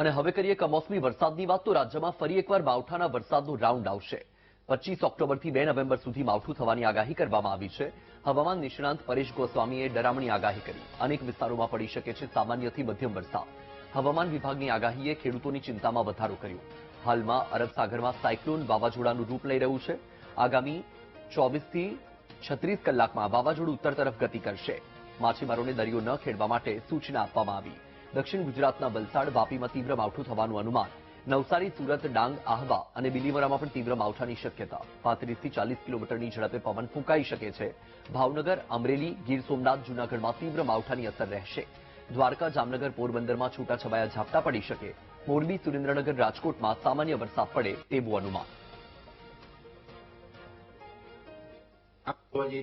અને હવે કરીએ કમોસમી વરસાદની વાત તો રાજ્યમાં ફરી એકવાર માવઠાના વરસાદનો રાઉન્ડ આવશે 25 ઓક્ટોબરથી 2 નવેમ્બર સુધી માવઠું થવાની આગાહી કરવામાં આવી છે હવામાન નિષ્ણાંત પરેશ ગોસ્વામીએ ડરામણી આગાહી કરી અનેક વિસ્તારોમાં પડી શકે છે સામાન્યથી મધ્યમ વરસાદ હવામાન વિભાગની આગાહીએ ખેડૂતોની ચિંતામાં વધારો કર્યો હાલમાં અરબ સાગરમાં સાયક્લોન વાવાઝોડાનું રૂપ લઈ રહ્યું છે આગામી 24 થી 36 કલાકમાં વાવાઝોડું ઉત્તર તરફ ગતિ કરશે માછીમારોને દરિયો ન ખેડવા માટે સૂચના આપવામાં આવી દક્ષિણ ગુજરાતના વલસાડ વાપીમાં તીવ્ર માવઠું થવાનું અનુમાન નવસારી સુરત ડાંગ આહવા અને બિલીમોરામાં પણ તીવ્ર માવઠાની શક્યતા 35 થી 40 કિલોમીટરની ઝડપે પવન ફૂંકાઈ શકે છે ભાવનગર અમરેલી ગીર સોમનાથ જૂનાગઢમાં તીવ્ર માવઠાની અસર રહેશે દ્વારકા જામનગર પોરબંદરમાં છૂટાછવાયા ઝાપટા પડી શકે મોરબી સુરેન્દ્રનગર રાજકોટમાં સામાન્ય વરસાદ પડે તેવું અનુમાન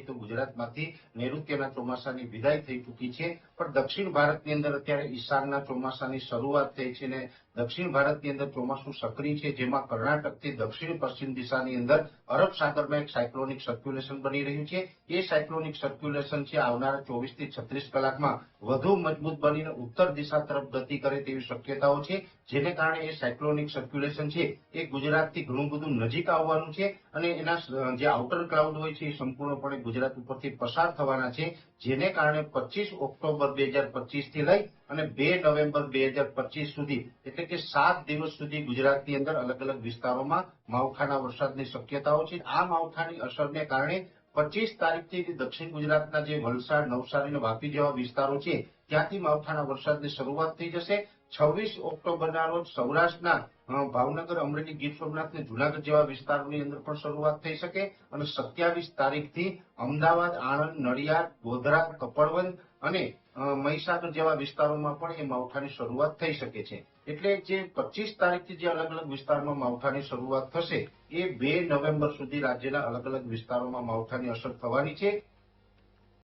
તો ગુજરાતમાંથી નૈઋત્યના ચોમાસાની વિદાય થઈ ચૂકી છે પણ દક્ષિણ ભારતની અંદર અત્યારે ઈશાનના ચોમાસાની શરૂઆત થઈ છે અને દક્ષિણ ભારતની અંદર ચોમાસું સક્રિય છે જેમાં કર્ણાટકથી દક્ષિણ પશ્ચિમ દિશાની અંદર અરબ સાગરમાં એક સાયક્લોનિક સર્ક્યુલેશન બની રહ્યું છે એ સાયક્લોનિક સર્ક્યુલેશન છે આવનારા 24 થી 36 કલાકમાં વધુ મજબૂત બનીને ઉત્તર દિશા તરફ ગતિ કરે તેવી શક્યતાઓ છે જેને કારણે એ સાયક્લોનિક સર્ક્યુલેશન છે એ ગુજરાતથી ઘણું બધું નજીક આવવાનું છે અને એના જે આઉટર ક્લાઉડ હોય છે એ સંપૂર્ણપણે ગુજરાત ઉપરથી પસાર થવાના છે જેને કારણે 25 ઓક્ટોબર 2025 થી લઈ અને 2 નવેમ્બર 2025 સુધી એટલે કે 7 દિવસ સુધી ગુજરાતની અંદર અલગ અલગ વિસ્તારોમાં માવઠાના વરસાદની શક્યતાઓ છે આ માવઠાની અસરને કારણે 25 તારીખથી દક્ષિણ ગુજરાતના જે વલસાડ નવસારી અને વાપી જેવા વિસ્તારો છે ત્યાંથી માવઠાના વરસાદની શરૂઆત થઈ જશે 26 ઓક્ટોબરના રોજ સૌરાષ્ટ્રના ભાવનગર અમરેલી ગીર સોમનાથ અને જૂનાગઢ જેવા વિસ્તારોની અંદર પણ શરૂઆત થઈ શકે અને 27 તારીખથી અમદાવાદ આણંદ નડિયાદ ગોધરા કપડવંજ અને મહીસાગર જેવા વિસ્તારોમાં પણ એ માવઠાની શરૂઆત થઈ શકે છે એટલે જે 25 તારીખથી જે અલગ અલગ વિસ્તારમાં માવઠાની શરૂઆત થશે એ 2 નવેમ્બર સુધી રાજ્યના અલગ અલગ વિસ્તારોમાં માવઠાની અસર થવાની છે